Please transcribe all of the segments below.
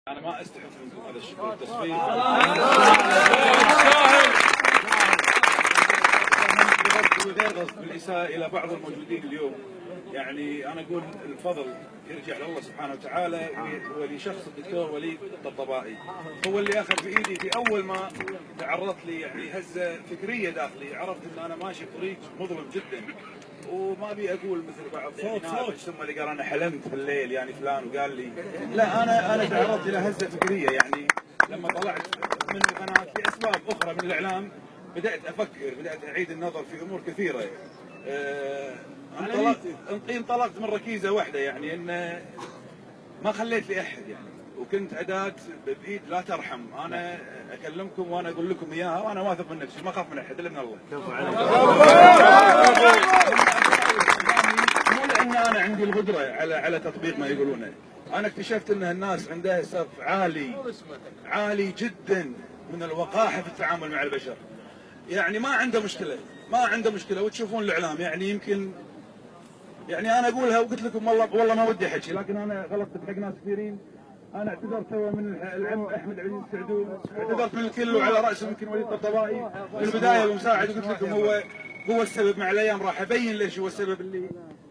أنا ما أستحق منكم هذا الشكر والتصفيق. وغير قصد بالإساءة إلى بعض الموجودين اليوم. يعني أنا أقول الفضل يرجع لله سبحانه وتعالى ولشخص الدكتور وليد الطبطبائي. هو اللي أخذ بإيدي في أول ما تعرضت لي يعني هزة فكرية داخلي، عرفت أن أنا ماشي طريق مظلم جدا. وما ابي اقول مثل بعض الناس ثم اللي قال انا حلمت بالليل يعني فلان وقال لي لا، انا تعرضت الى هزه فكريه. يعني لما طلعت من القناه لاسباب اخرى من الاعلام بدات افكر، بدات اعيد النظر في امور كثيره. انطلقت من ركيزه واحده، يعني ان ما خليت لي احد يعني، وكنت اداه بايد لا ترحم. انا اكلمكم وانا اقول لكم اياها وانا واثق من نفسي، ما اخاف من احد الا من الله. مو لان انا عندي القدره على تطبيق ما يقولونه. انا اكتشفت ان الناس عندها سقف عالي جدا من الوقاحه في التعامل مع البشر. يعني ما عنده مشكله وتشوفون الاعلام يعني يمكن يعني انا اقولها وقلت لكم والله ما ودي احكي، لكن انا غلطت بحق ناس كثيرين. انا اعتذرت من العم احمد عبد السعدون، اعتذرت من الكل وعلى راسه يمكن وليد الطبطبائي. في البدايه المساعد قلت لكم هو السبب، مع الايام راح ابين ليش هو السبب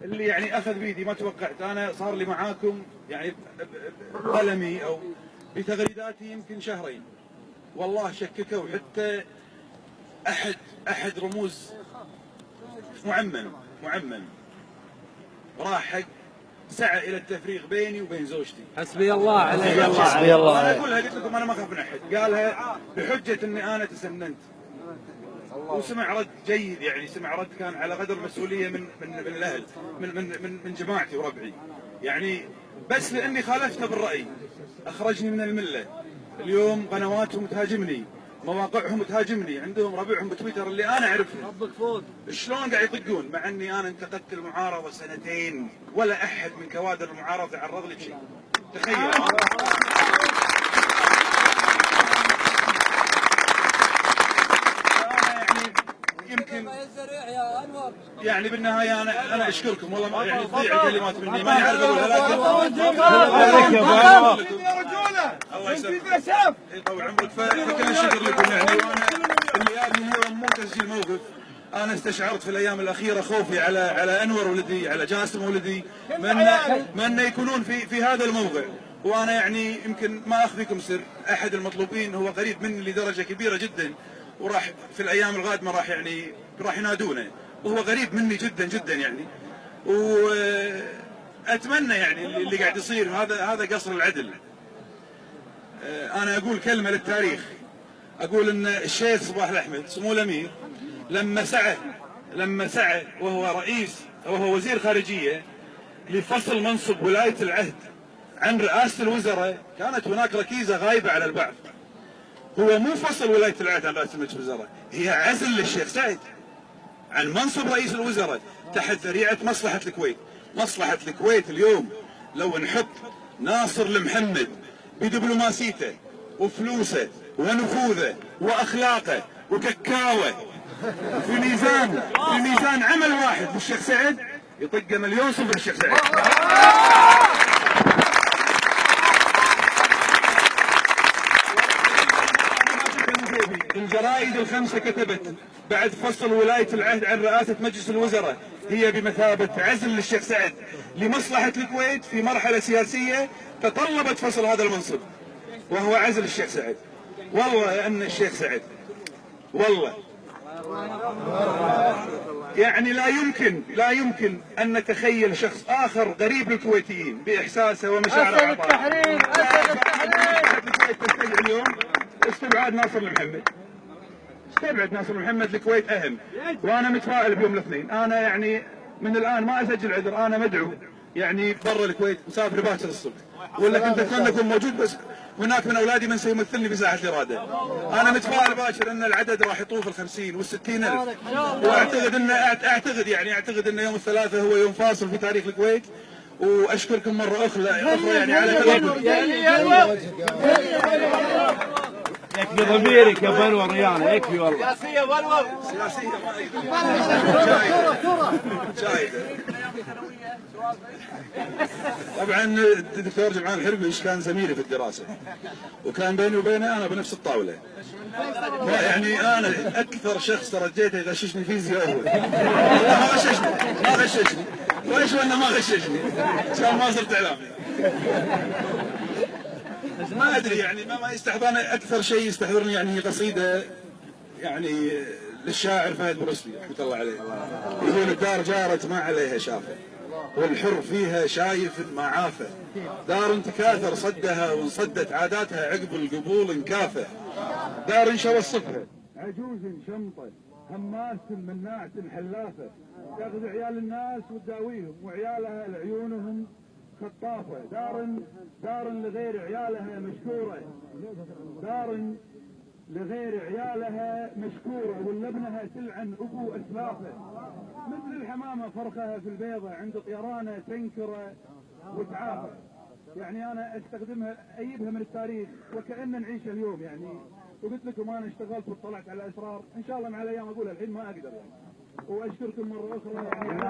اللي يعني اخذ بيدي. ما توقعت انا صار لي معاكم يعني بقلمي او بتغريداتي يمكن شهرين. والله شككوا حتى احد رموز معمم راح حق سعى الى التفريق بيني وبين زوجتي. حسبي الله عليك. حسبي الله. انا اقولها، قلت لكم انا ما اخاف من احد. قالها بحجه اني انا تسننت. وسمع رد جيد، يعني سمع رد كان على قدر المسؤوليه من الاهل، من جماعتي وربعي. يعني بس لاني خالفته بالراي اخرجني من المله. اليوم قنواتهم تهاجمني، مواقعهم تهاجمني، عندهم ربعهم بتويتر اللي انا اعرفهم شلون قاعد يطقون، مع اني انا انتقدت المعارضه سنتين ولا احد من كوادر المعارضه تعرض لي بشيء. تخيل. يمكن يعني بالنهايه انا اشكركم والله، ما يعني تضيع الكلمات مني، ماني عارف اقولها، لكن الله يسلمك يطول عمرك. فكل الشكر لكم يعني. وانا اللي يابني اليوم مو تسجيل موقف، انا استشعرت في الايام الاخيره خوفي على انور ولدي، على جاسم ولدي، من يكونون في هذا الموضع. وانا يعني يمكن ما اخفيكم سر، احد المطلوبين هو قريب مني لدرجه كبيره جدا، وراح في الايام القادمه راح ينادونه، وهو قريب مني جدا جدا يعني. واتمنى يعني اللي قاعد يصير هذا قصر العدل. انا اقول كلمه للتاريخ، اقول ان الشيخ صباح الاحمد سمو الامير لما سعى وهو وزير خارجيه لفصل منصب ولايه العهد عن رئاسه الوزراء، كانت هناك ركيزه غايبه على البعض. هو مو فصل ولايه العهد عن رئاسه مجلس الوزراء، هي عزل للشيخ سعد عن منصب رئيس الوزراء تحت ذريعه مصلحه الكويت. مصلحه الكويت اليوم لو نحط ناصر المحمد بدبلوماسيته وفلوسه ونفوذه واخلاقه وككاوه في ميزان عمل واحد للشيخ سعد، يطق مليون صفر للشيخ سعد. الجرائد الخمسه كتبت بعد فصل ولايه العهد عن رئاسه مجلس الوزراء هي بمثابه عزل للشيخ سعد لمصلحه الكويت في مرحله سياسيه تطلبت فصل هذا المنصب، وهو عزل الشيخ سعد. والله ان الشيخ سعد والله يعني لا يمكن ان نتخيل شخص اخر غريب للكويتيين باحساسه ومشاعره. اسد التحرير. الكويت تستدعي اليوم استبعاد ناصر المحمد الكويت اهم. وانا متفائل بيوم الاثنين. انا يعني من الان ما اسجل عذر، انا مدعو يعني برا الكويت، مسافر باكر الصبح، ولا كنت اتمنى اكون موجود، بس هناك من اولادي من سيمثلني في ساحه الاراده. انا متفائل باكر ان العدد راح يطوف ال50 وال60,000، واعتقد ان يوم الثلاثاء هو يوم فاصل في تاريخ الكويت. واشكركم مره اخرى يعني على تواجدكم. يكفي ضميرك يا بنور ريانا، يكفي والله. سياسيه ما جايده. طبعا الدكتور جمعان الحربيش كان زميلي في الدراسه، وكان بيني وبينه انا بنفس الطاوله. يعني انا اكثر شخص ترجيته يغششني فيزياء هو. ما غششني ليش وانا ما غششني عشان ما صرت اعلامي. ما ادري يعني ما يستحضرني. اكثر شيء يستحضرني يعني قصيده يعني للشاعر فهد بروسلي رحمه الله عليه، يقول الدار جارت ما عليها شافه، والحر فيها شايف ما عافه، دار تكاثر صدها وانصدت عاداتها عقب القبول انكافه، دار انشوى الصفه عجوز شمطه هماس مناعة حلافه، تاخذ عيال الناس وتداويهم وعيالها لعيونهم خطافه، دار لغير عيالها مشكوره، دار لغير عيالها مشكورة، ولابنها تلعن أبو أسلافه، مثل الحمامة فرخها في البيضة عند طيرانه تنكره وتعافى. يعني أنا أستخدمها أيدها من التاريخ وكأن نعيش اليوم يعني. وقلت لكم أنا اشتغلت واطلعت على أسرار إن شاء الله مع الأيام أقولها، الحين ما أقدر يعني. وأشكركم مرة أخرى يعني.